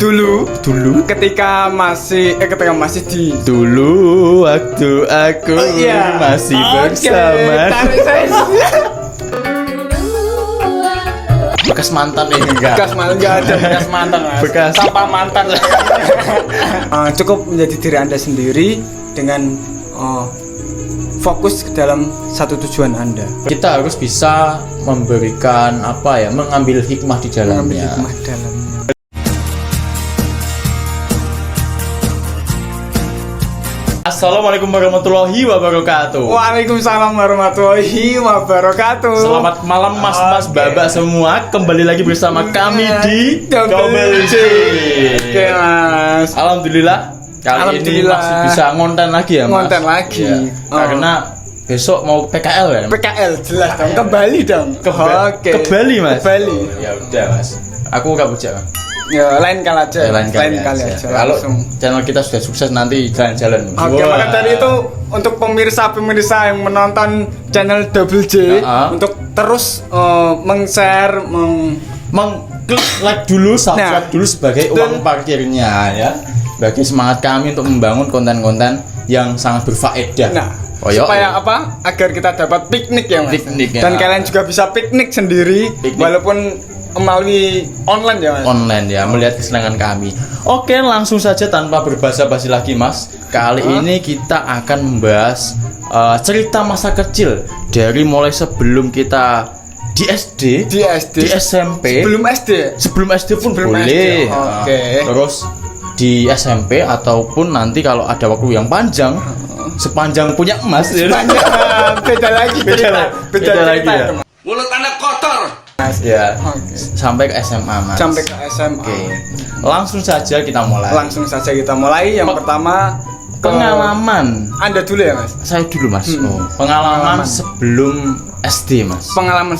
Dulu ketika masih di Dulu waktu aku masih bersama. Tarik saya. Bekas mantan enggak? Enggak ada bekas mantan, Mas. Bekas tanpa mantan. Cukup menjadi diri Anda sendiri dengan fokus ke dalam satu tujuan Anda. Kita harus bisa memberikan mengambil hikmah di dalamnya. Assalamualaikum warahmatullahi wabarakatuh. Waalaikumsalam warahmatullahi wabarakatuh. Selamat malam mas babak semua. Kembali lagi bersama kami di Double J. Oke, Mas. Alhamdulillah kali ini masih bisa ngonten lagi ya, Mas. Ngonten lagi. Ya, karena besok mau PKL ya. PKL jelas dong. Ke Bali dong. Ke Bali, Mas. Ke Bali. Ya udah, Mas. Aku enggak bujak, Mas. Ya lain kali aja. Lain kali aja. Kalau channel kita sudah sukses nanti jalan-jalan. Oke, maka dari itu untuk pemirsa yang menonton channel Double J untuk terus meng-share, mengklik like dulu, subscribe dulu sebagai uang parkirnya ya. Bagi semangat kami untuk membangun konten-konten yang sangat berfaedah. Supaya agar kita dapat piknik ya, Mas. Dan kalian juga bisa piknik sendiri walaupun melalui online ya, Mas. Online ya, melihat kesenangan kami. Oke, langsung saja tanpa berbasa-basi lagi, Mas. Kali ini kita akan membahas cerita masa kecil dari mulai sebelum kita di SD, di SMP. Sebelum SD pun boleh. Oke. Terus di SMP ataupun nanti kalau ada waktu yang panjang, sepanjang punya emas. Beda lagi ya. Mulut anak kotor. Ya, sampai ke SMA, Mas. Sampai ke SMA. Oke. Langsung saja kita mulai. Yang pertama pengalaman. Anda dulu ya, Mas? Saya dulu, Mas. Pengalaman sebelum SD, Mas. Pengalaman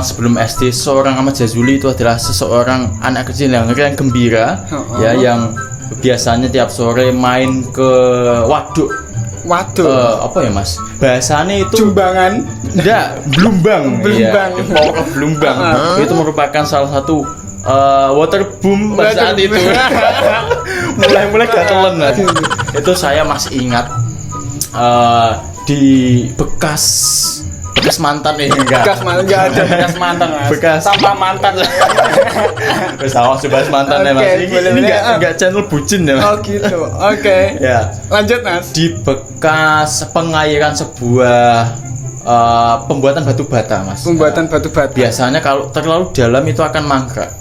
sebelum SD seorang Ahmad Jazuli itu adalah seseorang anak kecil yang riang gembira, ya, yang biasanya tiap sore main ke waduk. Apa ya, Mas? Bahasanya itu Jumbangan. Enggak, Blumbang. Ya, Blumbang. Itu merupakan salah satu water boom pada saat itu. mulai gatelan, Mas. Itu saya masih ingat di bekas mantan enggak ada bekas mantan, Mas. Tanpa mantan. Wes awas bahas mantan ya, Mas. Ini enggak channel bucin ya, Mas. Oh gitu. Oke. Ya. Lanjut, Mas. Di bekas pengairan sebuah pembuatan batu bata, Mas. Biasanya kalau terlalu dalam itu akan mangkrak.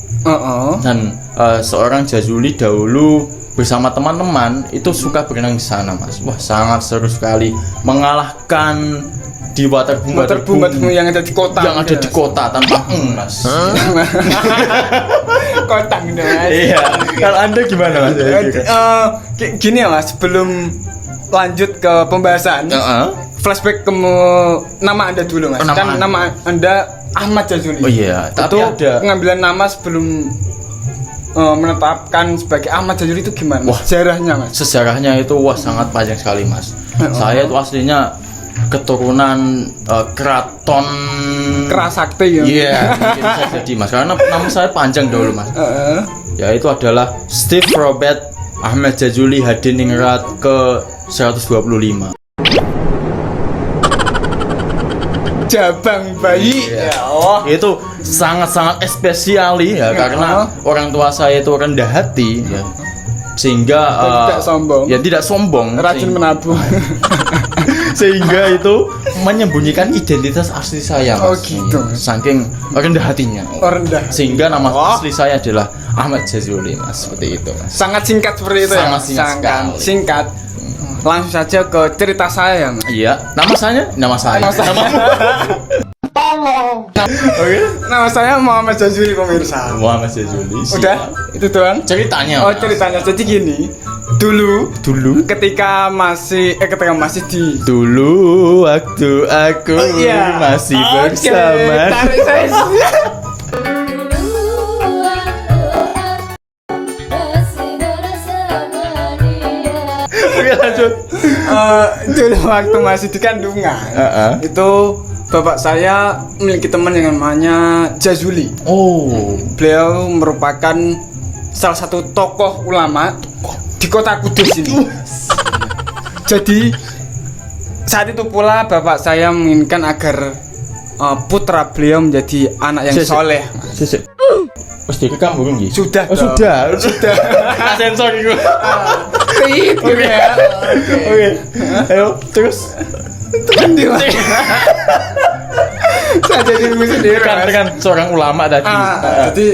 Dan seorang Jazuli dahulu bersama teman-teman itu suka berenang di sana, Mas. Wah, sangat seru sekali. Mengalahkan di waterboom yang ada di kota. Tanpa Mas. Kotang gitu, Mas. Iya. Kalau Anda gimana, Mas? Gini ya, Mas, sebelum lanjut ke pembahasan. Flashback ke nama Anda dulu, Mas. Nama Anda Ahmad Jazuli. Oh iya, tapi ada pengambilan nama sebelum menetapkan sebagai Ahmad Jazuli itu gimana? Wah, sejarahnya itu sangat panjang sekali, Mas. Saya itu aslinya keturunan keraton Kerasakti ya. Iya, mungkin bisa jadi, Mas. Karena nama saya panjang dulu, Mas. Ya, itu adalah Steve Robert Ahmad Jazuli Hadiningrat ke 125. Jabang bayi. Ya Allah. Itu sangat-sangat spesial ya, karena orang tua saya itu rendah hati ya. Sehingga tidak sombong, rajin menabung. Sehingga itu menyembunyikan identitas asli saya, Mas. Gitu. Saking rendah hatinya. Sehingga nama asli saya adalah Ahmad Jazuli, Mas. Seperti itu, Mas. Sangat singkat seperti itu. Sangat singkat. Langsung saja ke cerita saya, Mas. Iya, nama saya. Namamu. Oke. Nama saya Muhammad Jazuli, pemirsa. Muhammad Jazuli. Udah, itu doang. Ceritanya. Ceritanya jadi gini. Dulu ketika masih di Dulu waktu aku masih bersama. Tarik saya. Oke, lanjut. Dulu waktu masih di kandungan, itu bapak saya memiliki teman yang namanya Jazuli. Oh. Beliau merupakan salah satu tokoh ulama di kota Kudus ini. Jadi saat itu pula bapak saya menginginkan agar putra beliau menjadi anak yang soleh. Wes direkam burung iki? Sudah. Oh, sudah. Sensor iku. Oke. Ayo, terus Tendi. Saya jadi bingung sendiri. kan seorang ulama tadi. Jadi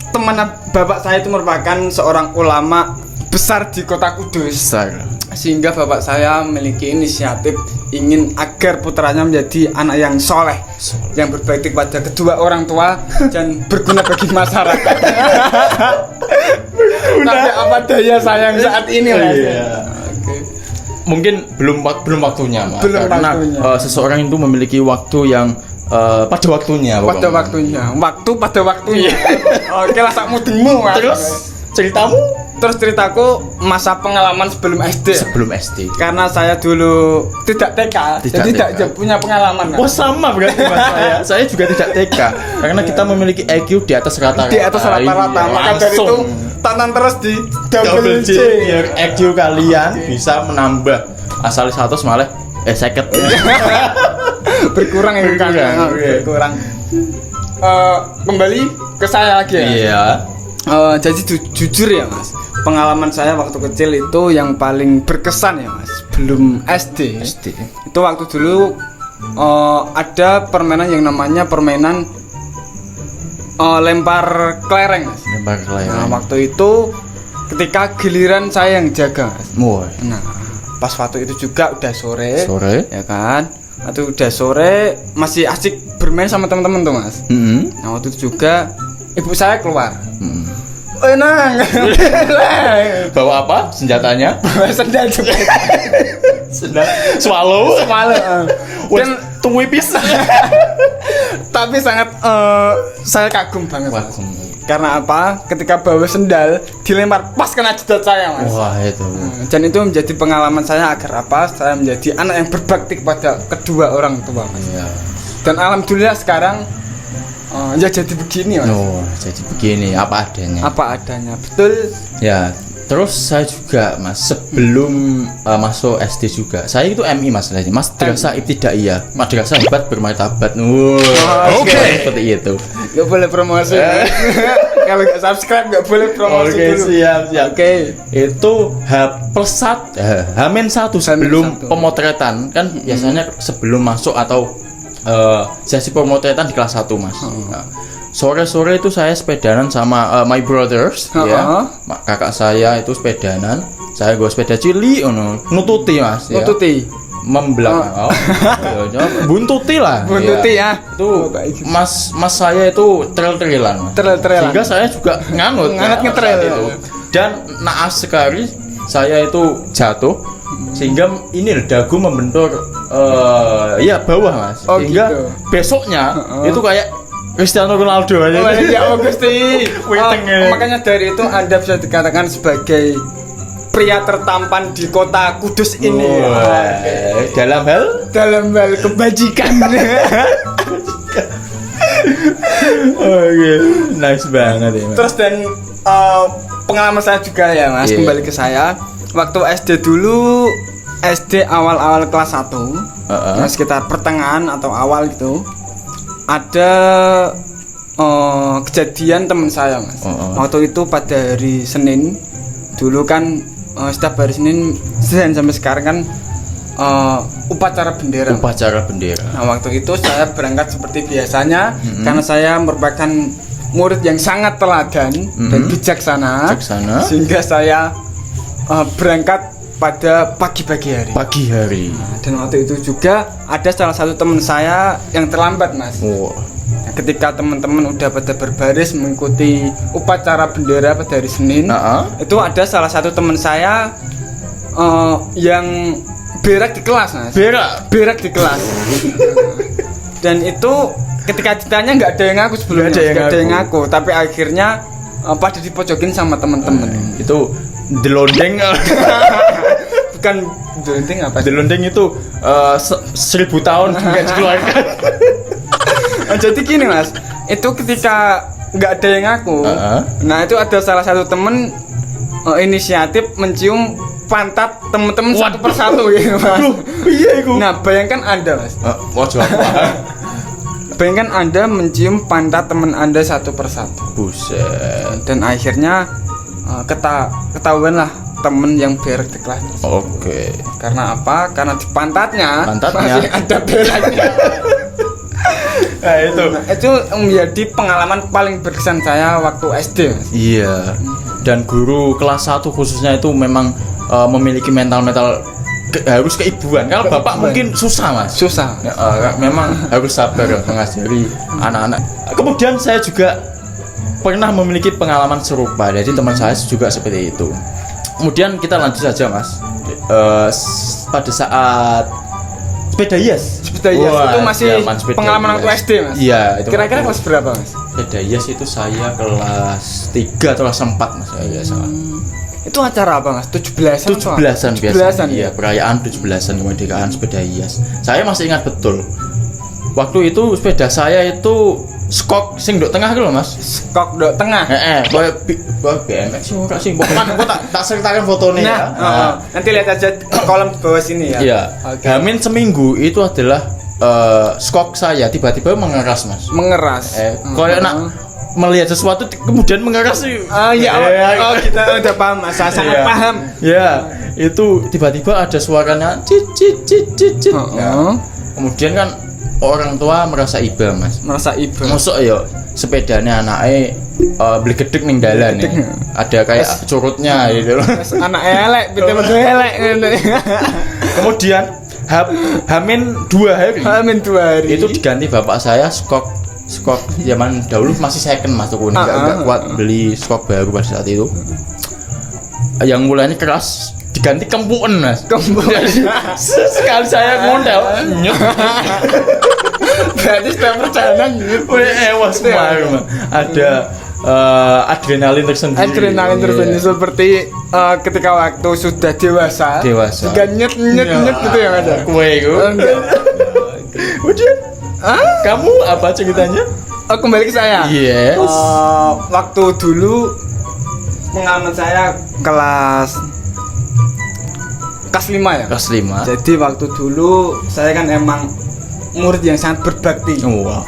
teman bapak saya itu merupakan seorang ulama besar di kota Kudus. Besar. Sehingga bapak saya memiliki inisiatif ingin agar putranya menjadi anak yang soleh, yang berbakti kepada kedua orang tua dan berguna bagi masyarakat. Tapi apa daya sayang saat ini Mas? Okay. Mungkin belum waktunya Mas. Karena seseorang itu memiliki waktu yang pada waktunya. Pada waktunya. Oke lah, sak mudengmu Mas. Terus ceritaku masa pengalaman sebelum SD. Karena saya dulu tidak TK, jadi tidak punya pengalaman. Oh sama berarti Mas saya juga tidak TK. Karena kita memiliki IQ di atas rata-rata. Di atas rata-rata. Maka dari itu tanam terus di double J. Biar IQ kalian bisa menambah asal 100 malah 50. Berkurang. Kembali ke saya lagi ya. Iya. Jadi jujur ya Mas, pengalaman saya waktu kecil itu yang paling berkesan ya Mas, belum SD. Itu waktu dulu ada permainan yang namanya permainan lempar kelereng Mas. Nah, waktu itu ketika giliran saya yang jaga Mas. Nah, pas waktu itu juga udah sore. Ya kan? Atau udah sore masih asik bermain sama teman-teman tuh Mas. Nah, waktu itu juga ibu saya keluar. Enak. Bawa apa senjatanya? Sendal juga. Sendal swallow. Dan tuwipis. Tapi sangat saya kagum banget. Karena apa? Ketika bawa sendal dilempar pas kena jidat saya Mas. Wah itu. Dan itu menjadi pengalaman saya agar apa? Saya menjadi anak yang berbakti kepada kedua orang tua Mas. Dan alhamdulillah sekarang ya jadi begini Mas. Jadi begini apa adanya. Betul. Ya, terus saya juga Mas sebelum masuk SD juga. Saya itu MI Mas tadi. Madrasah Ibtidaiyah. Madrasah hebat bermartabat. Oke. Seperti itu. Enggak boleh promosi. Kalau enggak subscribe enggak boleh promosi dulu. Siap. Oke. Itu H-1 sebelum pemotretan. Kan biasanya sebelum masuk atau sesi pemotretan di kelas 1 Mas. Sore-sore itu saya sepedanan sama my brothers ya. Kakak saya itu sepedanan, saya gue sepeda cili nututi Mas ya. Membelakang. Buntuti lah. Ya. Itu Mas saya itu trail-trailan. Sehingga saya juga nganut ngetrail itu. Dan naas sekali saya itu jatuh sehingga ini dagu membentur bawah Mas. Sehingga gitu. Besoknya itu kayak Cristiano Ronaldo aja. Ya Gusti. Makanya dari itu Anda bisa dikatakan sebagai pria tertampan di kota Kudus ini. Dalam hal kebajikan. Oke, nice banget ya Mas. Terus dan pengalaman saya juga ya Mas, kembali ke saya. Waktu SD dulu, SD awal-awal kelas 1 sekitar pertengahan atau awal gitu, ada kejadian teman saya Mas. Waktu itu pada hari Senin. Dulu kan setiap hari Senin sampai sekarang kan upacara bendera. Nah waktu itu saya berangkat seperti biasanya karena saya merupakan murid yang sangat teladan dan bijaksana. Sehingga saya berangkat pada pagi hari. Nah, dan waktu itu juga ada salah satu teman saya yang terlambat Mas. Nah, ketika teman-teman udah pada berbaris mengikuti upacara bendera pada hari Senin, itu ada salah satu teman saya yang berak di kelas Mas. Berak di kelas. Dan itu ketika ditanya nggak ada yang ngaku sebelumnya, nggak ada yang ngaku, tapi akhirnya pada dipojokin sama teman-teman. Itu delondeng. Bukan delondeng apa? Delondeng itu 1000 tahun juga dikeluarkan. Jadi gini Mas, itu ketika nggak ada yang ngaku. Nah itu ada salah satu temen inisiatif mencium pantat temen-temen satu persatu gitu mas. Iya itu. Nah bayangkan anda mas. Bayangkan anda mencium pantat teman anda satu persatu. Buset. Dan akhirnya ketahuan lah temen yang berak di kelas. Oke. Karena apa? Karena di pantatnya masih ada beraknya. Nah itu menjadi pengalaman paling berkesan saya waktu SD mas. Iya. Dan guru kelas 1 khususnya itu memang memiliki mental harus keibuan. Kalau bapak mungkin susah mas. Susah. Memang harus sabar mengajari anak-anak. Kemudian saya juga pernah memiliki pengalaman serupa. Jadi teman saya juga seperti itu. Kemudian kita lanjut saja mas. Pada saat sepeda hias. Wah, itu masih pengalaman waktu SD mas. Iya. Kira-kira kelas berapa mas? Sepeda hias itu saya kelas 3 atau kelas 4 mas. Saya salah. Itu acara apa mas? 17-an biasanya. Iya, perayaan 17-an kemerdekaan sepeda hias. Saya masih ingat betul. Waktu itu sepeda saya itu skok sing ndok tengah lho mas. Skok ndok tengah. Koyo BMX sih ora sing. Pokoknya tak sertakan fotonya ya. Nanti lihat aja kolom di bawah sini ya. Iya. Hamin seminggu itu adalah skok saya tiba-tiba mengeras mas. Mengeras. Koyo nak melihat sesuatu kemudian mengeras sih. Kita udah paham mas. Saya sangat paham. Ya, itu tiba-tiba ada suaranya cit. Kemudian kan orang tua merasa iba mas. Masuk ya sepedanya anaknya beli gedek ning dalan ya. Ada kayak curutnya gitu loh. Anak elek, betul elek. Kemudian Hamin 2 hari itu diganti bapak saya skok zaman dahulu masih second mas tuh nggak kuat beli skok baru pada saat itu. Yang mulanya keras diganti kempuan mas. Sekali saya ngondel berarti sudah perjalanan gitu. Ada adrenalin tersendiri seperti ketika waktu sudah dewasa juga nyet gitu yang ada kue itu. Kemudian kamu apa ceritanya? Kembali ke saya. Yes. Waktu dulu pengalaman saya kelas 5 ya. Kelas 5. Jadi waktu dulu saya kan emang murid yang sangat berbakti. Wah,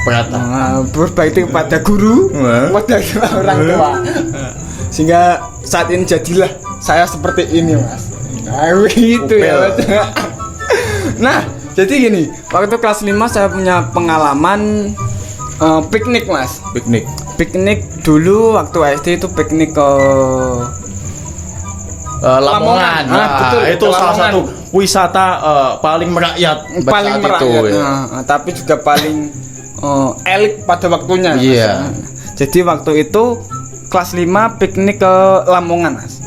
berbakti kepada guru, kepada orang tua. Sehingga saat ini jadilah saya seperti ini, Mas. Nah, gitu ya. Nah, jadi gini, waktu kelas 5 saya punya pengalaman piknik, Mas. Piknik dulu waktu SD itu piknik ke Lamongan. Betul, itu salah satu wisata paling merakyat tapi juga paling elit pada waktunya. Iya. Jadi waktu itu kelas 5 piknik ke Lamongan, Mas.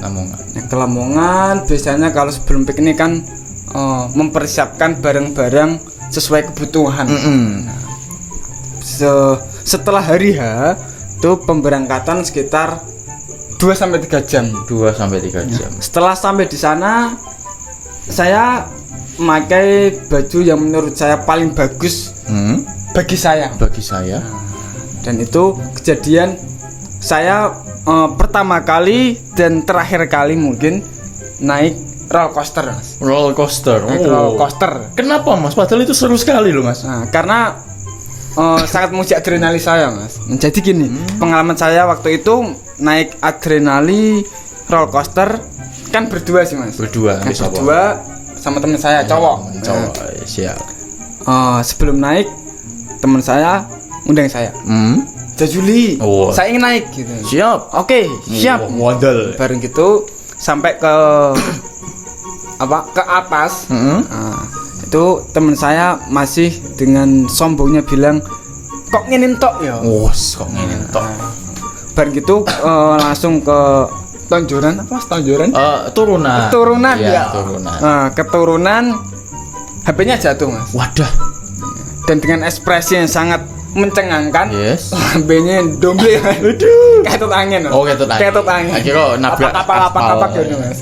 Ke Lamongan biasanya kalau sebelum piknik kan mempersiapkan barang-barang sesuai kebutuhan. Setelah hari H itu pemberangkatan sekitar 2-3 jam. Setelah sampai di sana saya memakai baju yang menurut saya paling bagus bagi saya. Dan itu kejadian saya pertama kali dan terakhir kali mungkin naik roller coaster, Mas. Roller coaster. Kenapa, Mas? Padahal itu seru sekali loh, Mas. Nah, karena sangat menguji adrenalin saya, Mas. Jadi gini, pengalaman saya waktu itu naik adrenalin roller coaster kan berdua sih, Mas. Berdua sama teman saya cowok. Siap. Sebelum naik teman saya undang saya. Juli, saya ingin naik gitu. Siap. Oke, siap. Modal. Bareng gitu sampai ke ke atas. Itu teman saya masih dengan sombongnya bilang kok nginin tok ya. Kok nginin tok. Bareng gitu langsung ke tonjoran. Turunan ya. Keturunan HP-nya jatuh, Mas. Wadah. Dan dengan ekspresi yang sangat mencengangkan, HP-nya domble. Ketut angin. Ketut angin. Akhirnya nabrak apa gitu, Mas.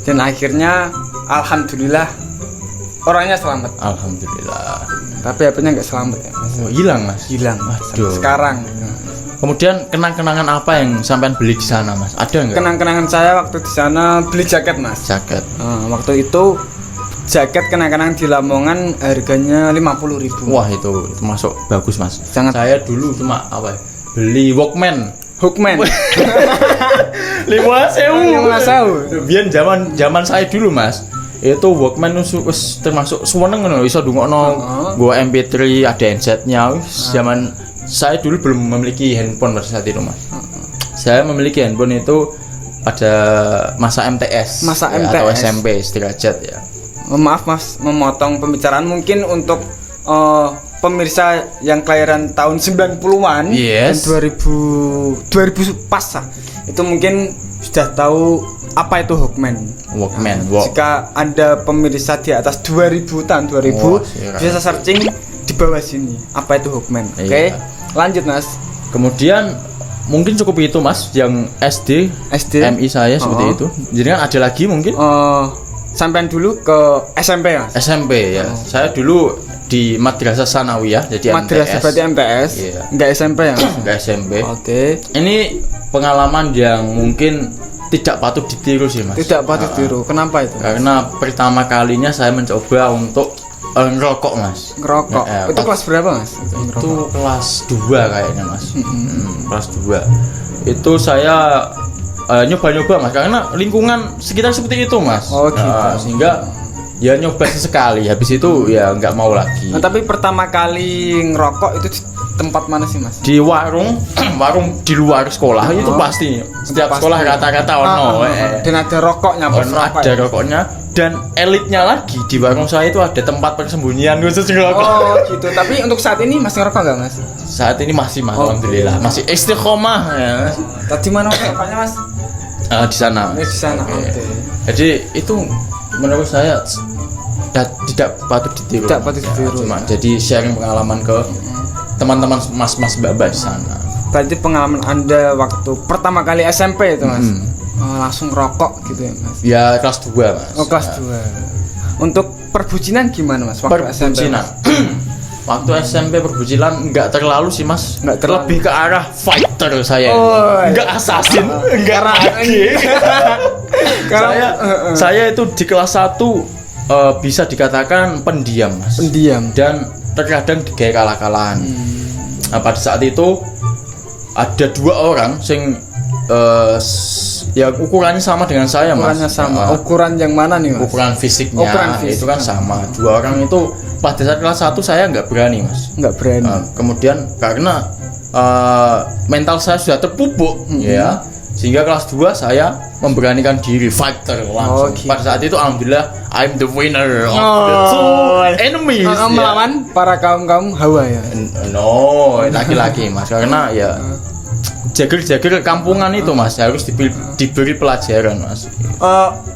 Dan akhirnya alhamdulillah orangnya selamat. Alhamdulillah. Tapi HP-nya nggak selamat ya Mas. Oh, hilang Mas. Hilang Aduh. sekarang. Kemudian kenang-kenangan apa yang sampean beli di sana Mas? Ada nggak? Kenang-kenangan saya waktu di sana beli jaket Mas. Jaket. Waktu itu jaket kenang-kenangan di Lamongan harganya 50.000. Wah itu masuk bagus Mas. Sangat. Saya dulu cuma apa? Ya? Beli Walkman. Hookman. 5.000. Biar zaman saya dulu Mas. Itu Walkman wis termasuk seneng ngono iso ndungokno gua MP3 ada handsetnya. Zaman saya dulu belum memiliki handphone pada saat itu Mas. Saya memiliki handphone itu pada masa MTS, atau SMP sederajat ya. Maaf Mas, memotong pembicaraan mungkin untuk pemirsa yang kelahiran tahun 90-an Yes. dan 2000 pas lah. Itu mungkin sudah tahu apa itu Walkman. Jika Anda pemirsa di atas 2000 tahun 2000 bisa searching di bawah sini apa itu Walkman. Oke. Lanjut Mas. Kemudian mungkin cukup itu Mas yang SD MI saya seperti itu. Jadi kan ada lagi mungkin sampean dulu ke SMP Mas. SMP ya. Saya dulu di Madrasah Sanawiyah jadi Madrasah berarti MTS. Enggak SMP ya? Enggak SMP. Oke. Ini pengalaman yang mungkin tidak patut ditiru sih Mas. Tidak patut ditiru. Kenapa itu? Karena pertama kalinya saya mencoba untuk ngerokok Mas. Ngerokok. Itu kelas berapa Mas? Itu kelas 2 kayaknya Mas. Kelas 2. Itu saya nyoba-nyoba Mas karena lingkungan sekitar seperti itu Mas. Oh gitu. Sehingga ya nyoba sesekali habis itu ya nggak mau lagi. Tapi pertama kali ngerokok itu di tempat mana sih Mas? Di warung di luar sekolah itu pasti setiap sekolah rata-rata ono. Dan ada rokoknya ada rokoknya dan elitnya lagi di warung saya itu ada tempat persembunyian khusus ngerokok. Oh gitu. Tapi untuk saat ini masih ngerokok nggak Mas? Saat ini masih Mas, alhamdulillah masih istiqomah ya. Tadi mana rokoknya Mas? Di sana. Di sana. Oke. Jadi itu menurut saya tidak patut ditiru. Tidak patut ditiru. Cuma jadi sharing pengalaman ke teman-teman mas-mas mbak-mbak di sana. Berarti pengalaman Anda waktu pertama kali SMP itu Mas? Langsung rokok gitu ya Mas? Ya kelas 2 Mas. Oh kelas 2. Untuk perbucinan gimana Mas? Waktu Perbucinan. Waktu SMP perbucinan enggak terlalu sih Mas. Enggak terlalu. Lebih ke arah fighter saya. Enggak assassin, enggak lagi. Saya itu di kelas 1 bisa dikatakan pendiam Mas. Pendiam dan terkadang digaya kalah-kalahan. Nah, pada saat itu ada 2 orang sing ya ukurannya sama dengan saya Mas. Ukurannya sama. Ukuran yang mana nih Mas? Ukuran fisiknya itu kan sama. 2 orang itu pada saat kelas 1 saya nggak berani Mas. Nggak berani. Kemudian karena mental saya sudah terpupuk ya. Sehingga kelas 2 saya memberanikan diri fighter langsung. Gitu. Pada saat itu alhamdulillah I'm the winner of the 2 enemies. Melawan para kaum Hawa ya. No, laki-laki Mas. Karena ya jager-jager kampungan itu Mas harus diberi pelajaran Mas.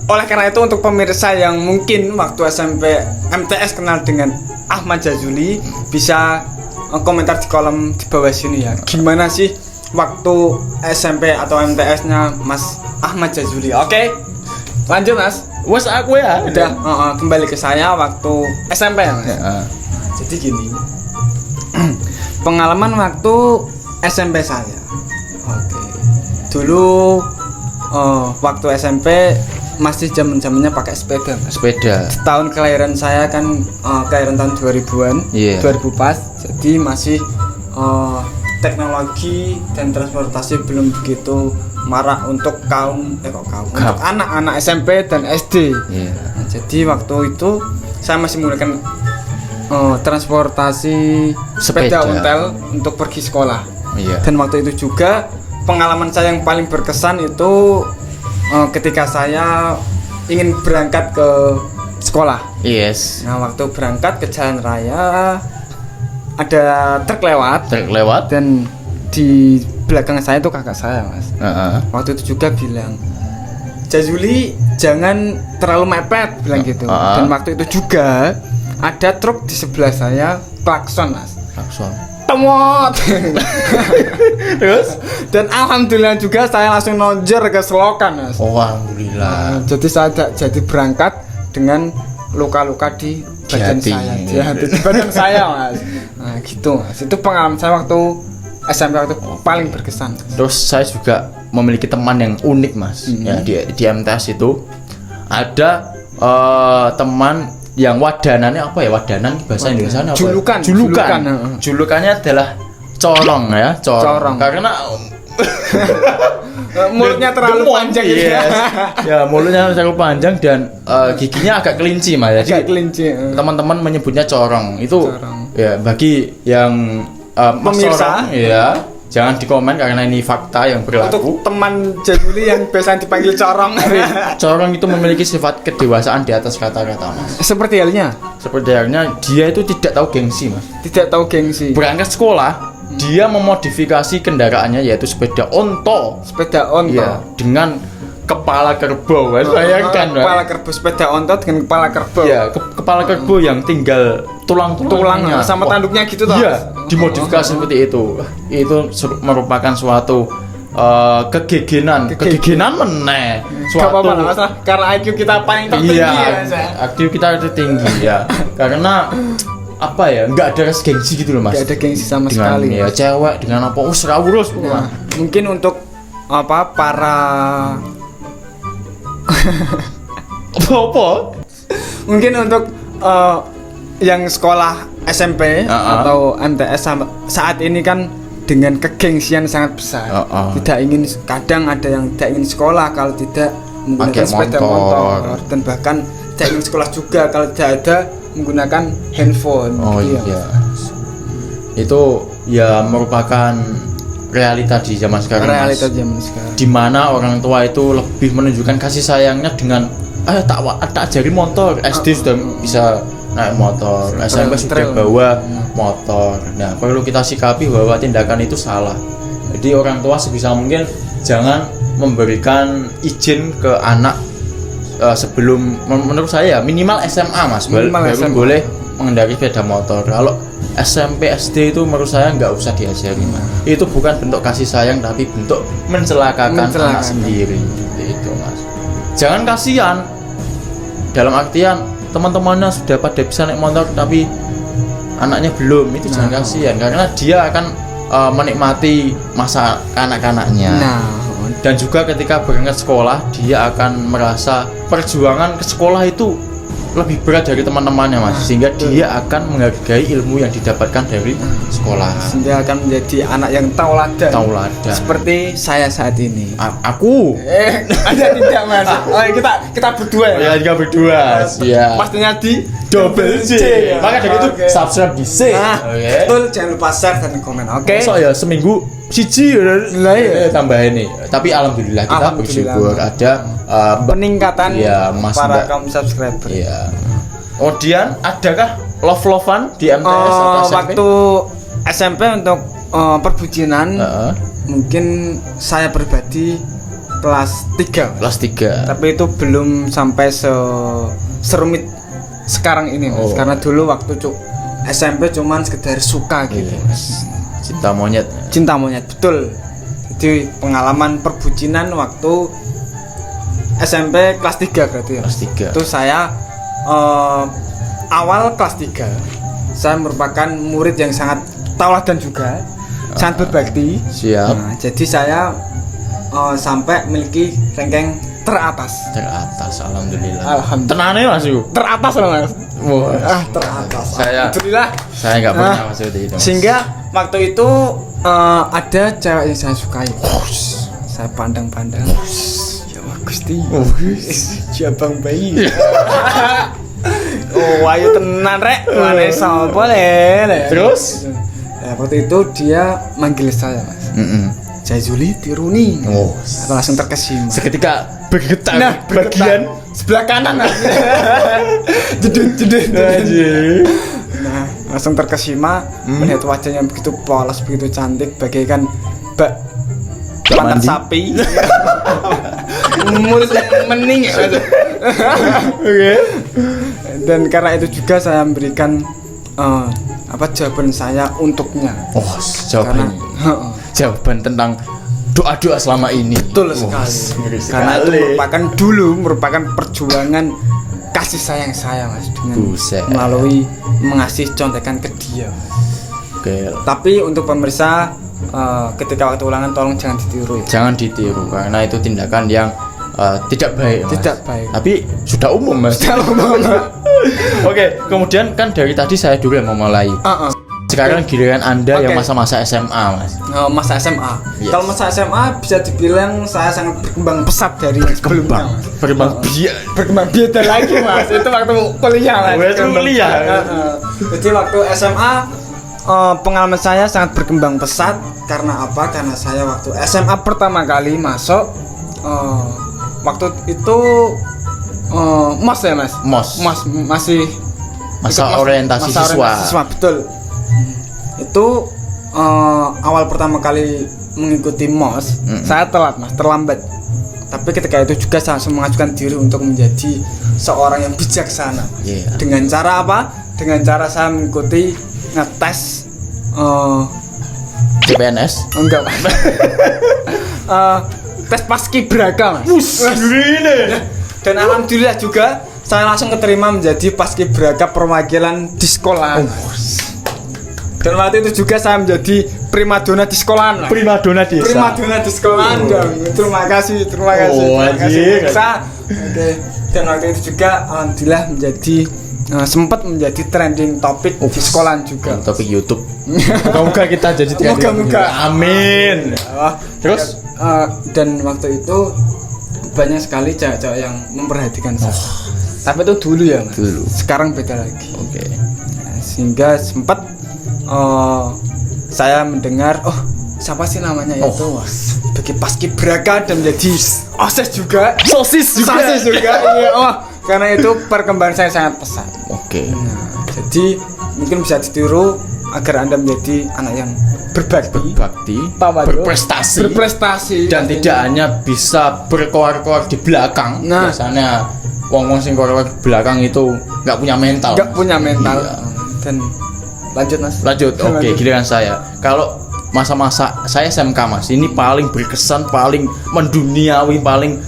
Oleh karena itu untuk pemirsa yang mungkin waktu SMP MTS kenal dengan Ahmad Jazuli bisa komentar di kolom di bawah sini ya. Gimana sih waktu SMP atau MTS-nya Mas Ahmad Jazuli? Oke. Lanjut Mas. Wes aku ya. Udah kembali ke saya waktu SMP ya Mas. Jadi gini. Pengalaman waktu SMP saya. Oke. Dulu waktu SMP masih zamannya pakai sepeda Mas. Sepeda. Tahun kelahiran saya kan kelahiran tahun 2000-an. 2000 pas. Jadi masih teknologi dan transportasi belum begitu marak untuk untuk anak-anak SMP dan SD. Nah, jadi waktu itu saya masih menggunakan transportasi sepeda ontel untuk pergi sekolah. Dan waktu itu juga pengalaman saya yang paling berkesan itu ketika saya ingin berangkat ke sekolah. Nah, waktu berangkat ke jalan raya ada truk lewat dan di belakang saya itu kakak saya Mas. Waktu itu juga bilang, Jazuli jangan terlalu mepet bilang gitu. Dan waktu itu juga ada truk di sebelah saya klakson Mas. Temot. Terus dan alhamdulillah juga saya langsung nonjor ke selokan Mas. Alhamdulillah. Jadi saya jadi berangkat dengan luka-luka di badan saya, di badan saya Mas. Nah gitu Mas, itu pengalaman saya waktu SMP waktu paling berkesan. Terus saya juga memiliki teman yang unik Mas. Ya di MTS itu ada teman yang wadanannya apa ya, wadanan bahasa Indonesia apa? Julukannya adalah corong ya, corong. Karena mulutnya terlalu panjang gitu ya. Ya, mulutnya terlalu panjang dan giginya agak kelinci Mas. Jadi kelinci. Teman-teman menyebutnya corong. Itu corong. Ya bagi yang pemirsa ya, jangan dikomen karena ini fakta yang berlaku. Untuk teman Jazuli yang biasa dipanggil corong. Corong itu memiliki sifat kedewasaan di atas rata-rata Mas. Seperti halnya Dia itu tidak tahu gengsi Mas. Tidak tahu gengsi. Berangkat sekolah, dia memodifikasi kendaraannya yaitu sepeda onto. Ya, dengan kepala kerbau. Bayangkan kepala kerbau, sepeda onto dengan kepala kerbau. Ya, kepala kerbau yang tinggal tulangnya sama tanduknya gitu toh. Iya, dimodifikasi seperti itu. Itu merupakan suatu kegegenan meneh. Suatu masalah karena IQ kita paling tinggi ya. IQ kita itu tinggi ya. Karena apa ya, nggak ada gengsi gitu loh Mas. Nggak ada gengsi sama dengan, sekali. Ya cewek dengan apa serawurus. Nah, mungkin untuk apa para apa? Mungkin untuk yang sekolah SMP atau MTS saat ini kan dengan kegengsian sangat besar. Kadang ada yang tidak ingin sekolah kalau tidak menggunakan sepeda motor, dan bahkan tidak ingin sekolah juga kalau tidak ada menggunakan handphone. Iya. Itu ya merupakan realita di zaman sekarang. Di mana orang tua itu lebih menunjukkan kasih sayangnya dengan tak ajari motor. SD sudah bisa naik motor, SMP sudah bawa motor. Nah, perlu kita sikapi bahwa tindakan itu salah. Jadi orang tua sebisa mungkin jangan memberikan izin ke anak sebelum, menurut saya minimal SMA Mas, baru boleh mengendarai sepeda motor. Kalau SMP SD itu menurut saya nggak usah diajari Mas. Itu bukan bentuk kasih sayang tapi bentuk mencelakakan anak sendiri. Itu Mas. Jangan kasihan dalam artian teman-temannya sudah pada bisa naik motor tapi anaknya belum, itu jangan kasihan karena dia akan menikmati masa kanak-kanaknya. Dan juga ketika berangkat sekolah dia akan merasa perjuangan ke sekolah itu lebih berat dari teman-temannya Mas, sehingga dia akan menghargai ilmu yang didapatkan dari sekolah, sehingga akan menjadi anak yang tauladan seperti saya saat ini. Aku ada tidak Mas? Kita berdua ya? Ya kita berdua ya. Pastinya di double J. Maka dari itu subscribe di C. Betul, jangan lupa share dan komen. So ya seminggu siji tambah ini. Tapi alhamdulillah kita bersyukur ada peningkatan para kaum subscriber. Iya. Kemudian adakah love-lovean di MTS atau SMP? Waktu SMP untuk perbucinan mungkin saya pribadi kelas 3. Tapi itu belum sampai serumit sekarang ini Mas. Karena dulu waktu SMP cuman sekedar suka gitu. Cinta monyet betul. Jadi pengalaman perbucinan waktu SMP kelas 3 berarti ya. Kelas 3. Itu saya awal kelas 3. Saya merupakan murid yang sangat tauladan juga, sangat berbakti. Siap. Nah, jadi saya sampai memiliki ranking teratas. Alhamdulillah. Tenane Mas itu. Teratas loh Mas. Wah, teratas. Alhamdulillah. Saya enggak pernah maksud itu. Sehingga waktu itu ada cewek yang saya sukai. Saya pandang-pandang. Ya Gusti. Jabang bayi. Ayo tenan rek. Mane sapa le. Terus waktu itu dia manggil saya Mas. Jazuli Tiruni. Langsung terkesima. Seketika bergetar bagian sebelah kanan. Jedut. Nah, langsung terkesima melihat wajahnya begitu polos, begitu cantik, bagaikan pantat sapi. Mulut yang mening ya. Oke. Dan karena itu juga saya memberikan jawaban saya untuknya. Jawaban tentang doa-doa selama ini. Betul sekali. Karena itu merupakan perjuangan kasih sayang saya Mas dengan Buset. melalui mengasih contekan ke dia. Oke. Tapi untuk pemirsa ketika waktu ulangan tolong jangan ditiru ya. Jangan ditiru karena itu tindakan yang tidak baik, Mas. Tidak baik. Tapi sudah umum, Mas. Sudah umum. Oke, kemudian kan dari tadi saya dulu yang memulai. Sekarang giliran Anda yang masa-masa SMA, Mas. Masa SMA. Yes. Kalau masa SMA bisa dibilang saya sangat berkembang pesat dari sebelumnya. Berkembang biak. Berkembang beda lagi Mas. Itu waktu kuliah Mas. Waktu kuliah. Jadi waktu SMA pengalaman saya sangat berkembang pesat karena apa? Karena saya waktu SMA pertama kali masuk waktu itu MOS ya Mas. MOS. Masih Masa orientasi siswa. Betul. Itu awal pertama kali mengikuti MOS, saya telat Mas, terlambat. Tapi ketika itu juga saya langsung mengajukan diri untuk menjadi seorang yang bijaksana. Yeah. Dengan cara apa? Dengan cara saya mengikuti ngetes CPNS. enggak Mas. Tes paskibraka Mas. Dan alhamdulillah juga saya langsung keterima menjadi paskibraka perwakilan di sekolah. Dan waktu itu juga saya menjadi primadona di sekolahan. Primadona desa. Primadona di sekolahan dong. Terima kasih. Oke. Dan waktu itu juga alhamdulillah menjadi sempat menjadi trending topik di sekolahan juga. Topik YouTube. Moga kita jadi trending. Moga. Amin. Terus dan waktu itu banyak sekali cewek-cewek yang memperhatikan saya. Tapi itu dulu ya Mas. Dulu. Sekarang beda lagi. Oke. Sehingga sempat saya mendengar siapa sih namanya itu bagi paskibraka dan menjadi OSIS juga. Sosis juga. Iya. Karena itu perkembangan saya sangat pesat. Oke. Jadi mungkin bisa ditiru agar Anda menjadi anak yang berbakti, berprestasi dan tidak hanya bisa berkoar-koar di belakang. Biasanya wong-wong sing koar di belakang itu nggak punya mental. Iya. Dan lanjut Mas. Oke, giliran saya. Kalau masa-masa saya SMK Mas, ini paling berkesan, paling menduniawi, paling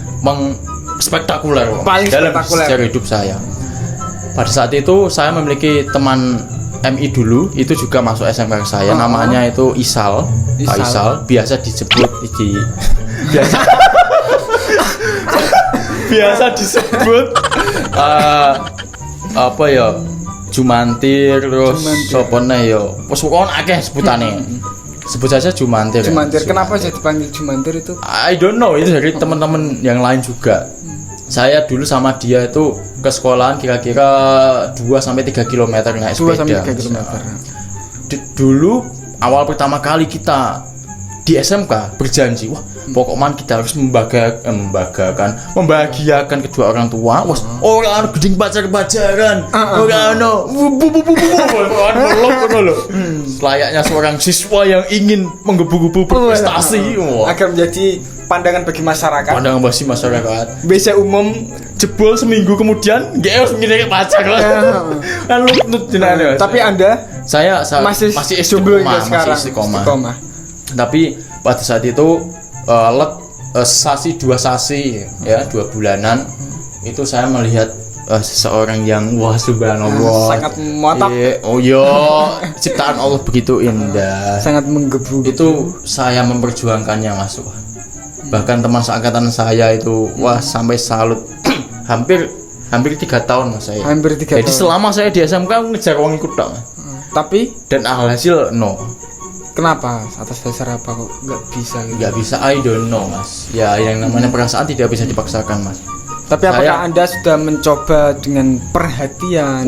spektakuler dalam sejarah hidup saya. Pada saat itu saya memiliki teman MI dulu, itu juga masuk SMK saya, namanya itu Isal. Pak Isal, biasa disebut biasa disebut apa ya? Jumantir, terus sopone yo. Wes pokoke akeh sebutane. Sebut saja Jumantir. Kenapa saya dipanggil Jumantir itu? I don't know, itu dari teman-teman yang lain juga. Saya dulu sama dia itu ke sekolahan kira-kira 2 sampai 3 km naik sepeda. 2 sampai 3 km. Dulu awal pertama kali kita di SMK berjanji, wah pokoknya kita harus membahagiakan kedua orang tua. Wah, orang geding pacaran, orang layaknya seorang siswa yang ingin menggebu-gebu berprestasi, agar menjadi pandangan bagi masyarakat. Biasa umum jebol seminggu kemudian nggak harus ngene pacar lah. Kan nutut jenenge. Tapi Anda saya masih istiqomah. Tapi pada saat itu dua sasi ya 2 bulanan itu saya melihat seseorang yang subhanallah sangat mantap. Ciptaan Allah begitu indah, sangat menggebu. Itu saya memperjuangkannya Mas. Bahkan teman seangkatan saya itu sampai salut. hampir 3 tahun Mas saya. Hampir 3 tahun. Jadi selama saya di SMK ngejar wong ikut dong. Tapi dan alhasil no. Kenapa? Atas dasar apa kok nggak bisa? Gitu? Nggak bisa, I don't know Mas. Ya yang namanya perasaan tidak bisa dipaksakan Mas. Tapi apakah Anda sudah mencoba dengan perhatian?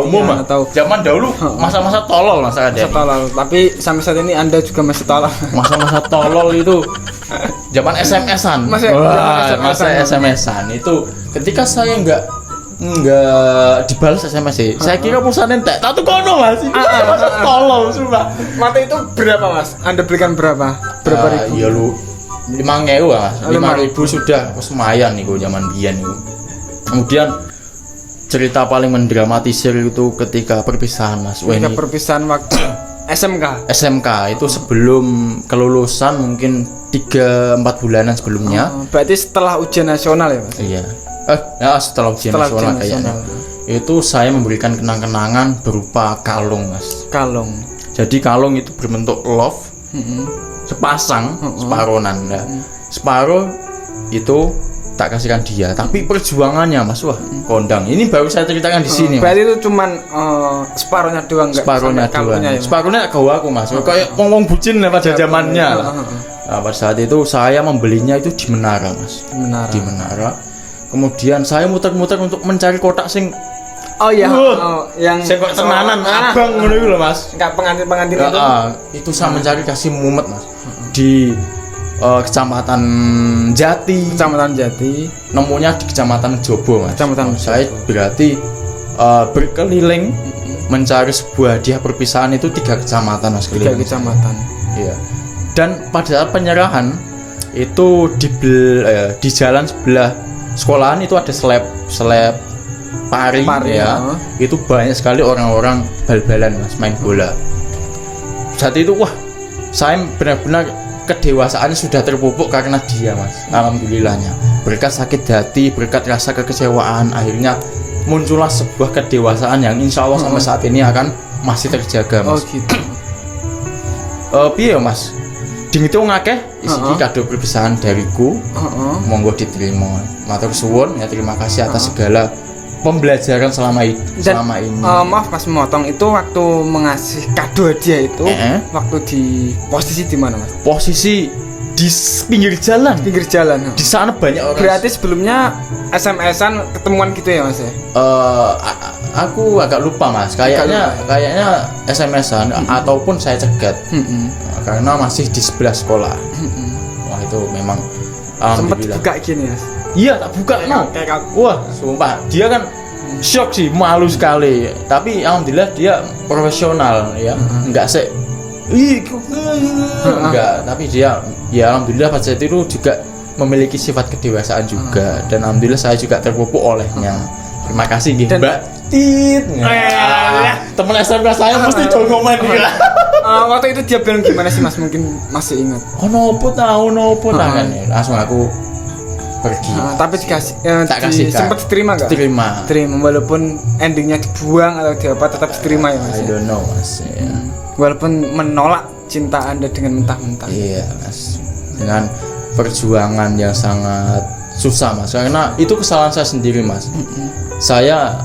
Umum atau zaman dahulu masa-masa tolol Mas ada. Tolol. Tapi sampai saat ini Anda juga masih tolol. Masa-masa tolol itu zaman SMS-an. Masa SMS-an itu ketika saya nggak dibalas SMS sih. Saya kira pulsa entek. Tak tukono Mas. Itu masa tolol sumpah. Mata itu berapa Mas? Anda belikan berapa? Berapa ribu? Ya lu 5.000 Mas. 5.000 sudah lumayan niku zaman biyen niku. Kemudian cerita paling mendramatisir itu ketika perpisahan Mas. Ketika perpisahan waktu SMK itu sebelum kelulusan mungkin 3-4 bulanan sebelumnya. Berarti setelah ujian nasional ya Mas? Iya. Setelah ujian nasional kayaknya. Itu saya memberikan kenang-kenangan berupa kalung, Mas. Kalung. Jadi kalung itu berbentuk love. Sepasang, separonan ya. Separuh itu tak kasihkan dia, tapi perjuangannya, Mas, wah, kondang. Ini baru saya ceritakan di sini. Berarti itu cuman separuhnya doang, enggak? Separuhnya doang. Ya, separuhnya kau aku, Mas. Kayak ngomong bucin lah pada zamannya lah. Nah, pada saat itu saya membelinya itu di Menara, Mas. Di Menara. Kemudian saya muter-muter untuk mencari kotak sing yang sing kok tenanan abang ngono iku lho, Mas. Enggak pengantin-pengantin itu. Itu saya mencari kasih mumet, Mas. Di Kecamatan Jati. Nemunya di Kecamatan Jobo, Mas. Saya berarti berkeliling mencari sebuah hadiah perpisahan itu 3 kecamatan, Mas. 3 kecamatan. Iya. Dan pada saat penyerahan itu di jalan sebelah sekolahan itu ada slab pari ya. Itu banyak sekali orang-orang bal-balan, Mas, main bola. Saat itu wah, saya benar-benar kedewasaannya sudah terpupuk karena dia, Mas. Alhamdulillahnya. Berkat sakit hati, berkat rasa kekecewaan, akhirnya muncullah sebuah kedewasaan yang insya Allah sampai saat ini akan masih terjaga, Mas. Oh gitu. Piye, Mas? Ding itu ngakeh isi kado perpisahan dariku. Monggo diterima. Matur suwun ya, terima kasih atas segala pembelajaran selama ini. Maaf, Mas, memotong. Itu waktu mengasih kado hadiah itu waktu di posisi di mana, Mas? Posisi di pinggir jalan. Di sana banyak orang. Berarti sebelumnya SMS-an ketemuan gitu ya, Mas ya? Aku agak lupa, Mas. Kayaknya SMS-an ataupun saya cegat. Karena masih di sebelah sekolah. Wah, itu memang alhamdulillah. Sempat buka gini, Mas. Iya, tak buka. Wah, sumpah dia kan shock sih, malu sekali. Tapi alhamdulillah dia profesional ya. Enggak enggak, tapi dia ya alhamdulillah pada saat itu juga memiliki sifat kedewasaan juga, dan alhamdulillah saya juga terpupuk olehnya. Terima kasih nggih, Mbak Tit. Temen SMP saya mesti dong komen gila. Waktu itu dia bilang gimana sih, Mas? Mungkin masih ingat. Nopo kan. Langsung aku pergi. Tapi dikasih tak kasih. Sempat diterima enggak? Terima walaupun endingnya dibuang atau diapa, tetap diterima ya, Mas. I don't know, Mas. Ya. Walaupun menolak cinta Anda dengan mentah-mentah. Iya, Mas. Dengan perjuangan yang sangat susah, Mas. Karena itu kesalahan saya sendiri, Mas. Saya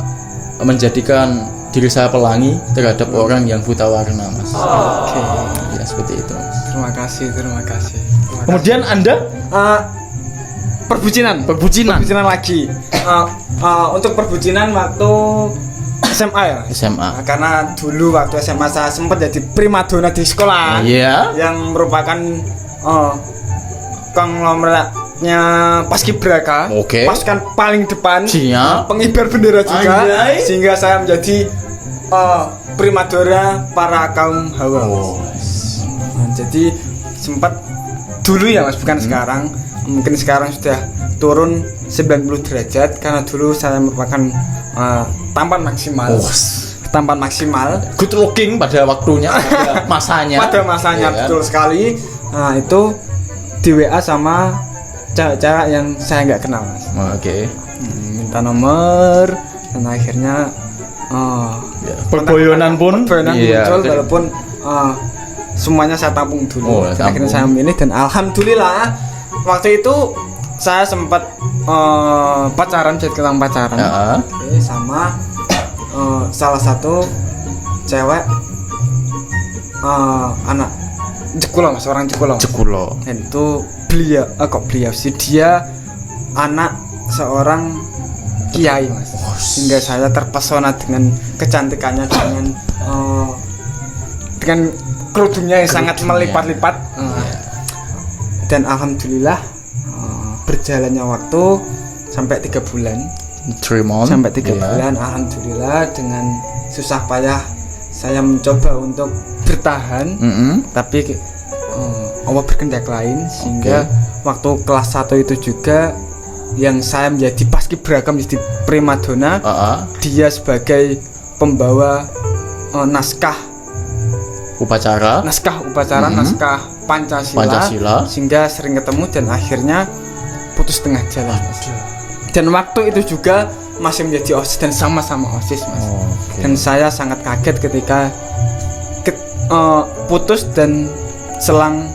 menjadikan diri saya pelangi terhadap orang yang buta warna, Mas. Oke. Ya, seperti itu, Mas. Terima kasih. Kemudian Anda perbucinan lagi. Untuk perbucinan waktu SMA ya? SMA. Karena dulu waktu SMA saya sempat jadi primadona di sekolah. Iya. Yang merupakan konglomeratnya Paskibraka. Oke. Pasukan paling depan. Siap. Pengibar bendera juga. Anjay. Sehingga saya menjadi primadona para kaum hawa. Jadi sempat dulu ya, Mas, bukan sekarang. Mungkin sekarang sudah turun 90 derajat karena dulu saya merupakan tampan maksimal. Good looking pada waktunya, pada masanya. Ya, betul sekali. Nah, itu di WA sama cewek-cewek yang saya nggak kenal, Mas. Oke. Minta nomor dan akhirnya perboyonan pun muncul, walaupun semuanya saya tampung dulu. Akhirnya saya memilih dan alhamdulillah waktu itu saya sempat pacaran sama salah satu cewek anak Jekulo, Mas, orang Jekulo. Dan itu beliau sih dia anak seorang kiai, Mas. Sehingga saya terpesona dengan kecantikannya, dengan kerudungnya yang sangat melipat-lipat. Dan alhamdulillah berjalannya waktu sampai 3 bulan. 3 months. Sampai 3 bulan, alhamdulillah dengan susah payah saya mencoba untuk bertahan. Tapi Allah berkehendak lain sehingga waktu kelas 1 itu juga yang saya menjadi paskibraka, menjadi primadona. Dia sebagai pembawa naskah upacara, naskah Pancasila, sehingga sering ketemu dan akhirnya putus tengah jalan. Dan waktu itu juga masih menjadi OSIS dan sama-sama OSIS, Mas. Okay. Dan saya sangat kaget ketika putus dan selang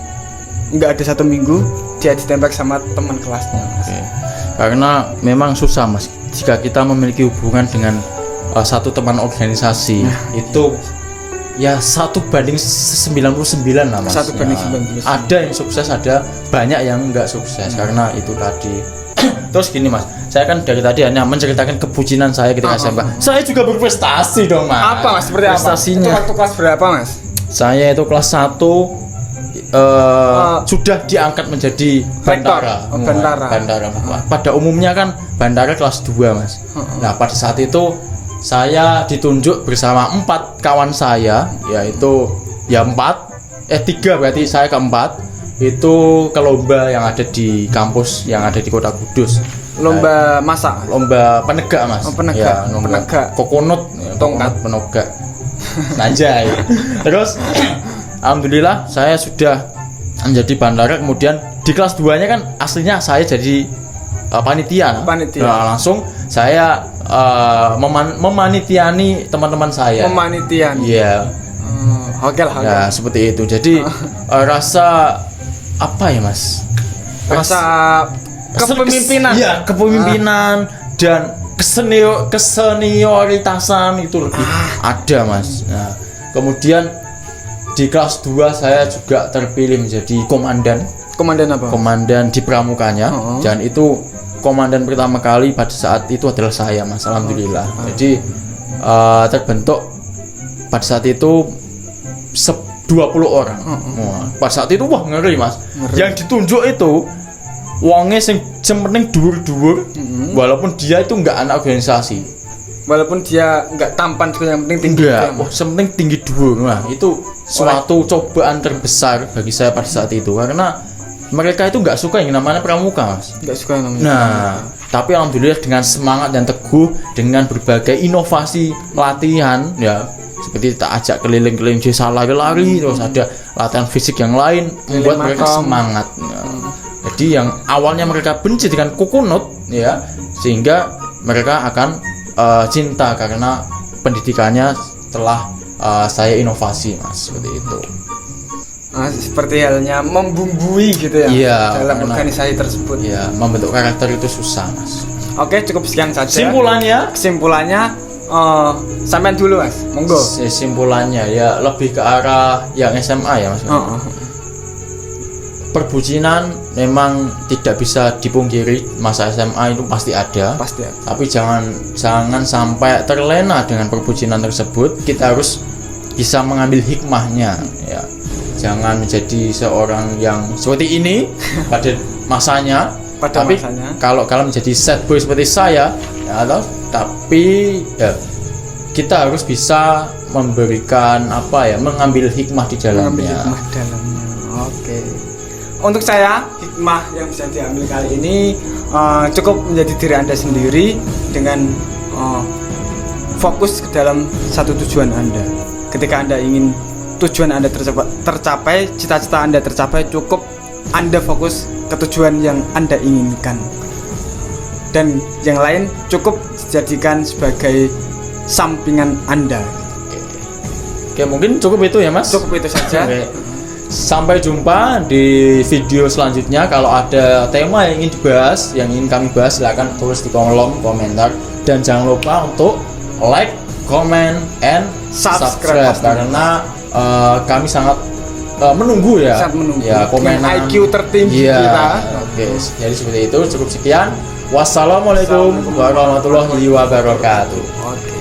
nggak ada 1 minggu dia ditembak sama teman kelasnya, Mas. Okay. Karena memang susah, Mas, jika kita memiliki hubungan dengan satu teman organisasi itu ya 1/99 lah, Mas. 1/99. Ada yang sukses, ada banyak yang enggak sukses karena itu tadi. Terus gini, Mas, saya kan dari tadi hanya menceritakan kebucinan saya ketika SMP. Saya juga berprestasi dong, Mas. Apa, Mas? Seperti apa? Prestasinya. Itu waktu kelas berapa, Mas? Saya itu kelas 1 sudah diangkat menjadi bantara. Bantara. Pada umumnya kan bantara kelas 2, Mas. Nah, pada saat itu saya ditunjuk bersama 4 kawan saya, yaitu ya 3 berarti saya keempat, itu ke lomba yang ada di kampus yang ada di Kota Kudus. Lomba masak, lomba penegak, Mas. Penegak, ya, penegak. Kokonut, Tongkat penegak. Anjay. Terus alhamdulillah saya sudah menjadi bantara. Kemudian di kelas 2-nya kan aslinya saya jadi panitia. Nah, langsung saya memanitiani teman-teman saya. Memanitiani. Iya. Oke lah. Ya, seperti itu. Jadi rasa apa ya, Mas? Rasa kepemimpinan. Iya, kepemimpinan dan kesenioritasan itu lebih ada, Mas. Nah, kemudian di kelas 2 saya juga terpilih menjadi komandan. Komandan apa? Komandan di pramukanya. Dan itu komandan pertama kali pada saat itu adalah saya, Mas. Alhamdulillah. Jadi terbentuk pada saat itu 20 orang. Pada saat itu wah ngeri, Mas. Yang ditunjuk itu wonge sing penting dhuwur-dhuwur, walaupun dia itu enggak anak organisasi. Walaupun dia enggak tampan, yang penting tinggi. Wah, penting tinggi dhuwur. Nah, itu suatu cobaan terbesar bagi saya pada saat itu karena mereka itu enggak suka yang namanya pramuka, Mas. Enggak suka yang namanya. Nah, tapi alhamdulillah dengan semangat dan teguh, dengan berbagai inovasi latihan, ya seperti kita ajak keliling-keliling desa lari-lari, terus ada latihan fisik yang lain, membuat mereka semangat. Jadi yang awalnya mereka benci dengan kokonut, ya, sehingga mereka akan cinta karena pendidikannya telah saya inovasi, Mas, seperti itu. Seperti halnya membumbui gitu ya, iya, dalam organisasi tersebut. Iya, membentuk karakter itu susah, Mas. Oke, cukup sekian saja. Kesimpulannya sampean dulu, Mas. Monggo. Kesimpulannya ya lebih ke arah yang SMA ya, Mas. Perbucinan memang tidak bisa dipungkiri, masa SMA itu pasti ada. Tapi jangan sampai terlena dengan perbucinan tersebut. Kita harus bisa mengambil hikmahnya, ya. Jangan menjadi seorang yang seperti ini pada masanya. Kalau menjadi sad boy seperti saya, ya, tapi ya, kita harus bisa memberikan mengambil hikmah di dalamnya. Oke. Untuk saya, hikmah yang bisa diambil kali ini cukup menjadi diri Anda sendiri dengan fokus ke dalam satu tujuan Anda. Ketika Anda ingin tujuan Anda tercapai, cita-cita Anda tercapai, cukup Anda fokus ke tujuan yang Anda inginkan. Dan yang lain cukup dijadikan sebagai sampingan Anda. Oke, mungkin cukup itu ya, Mas. Cukup itu saja. Sampai jumpa di video selanjutnya. Kalau ada tema yang ingin dibahas, yang ingin kami bahas, silakan tulis di kolom komentar. Dan jangan lupa untuk like, comment, and subscribe karena kami sangat menunggu ya. Ya, komenan IQ tertinggi kita. Oke, jadi seperti itu. Cukup sekian. Wassalamualaikum warahmatullahi wabarakatuh. Oke.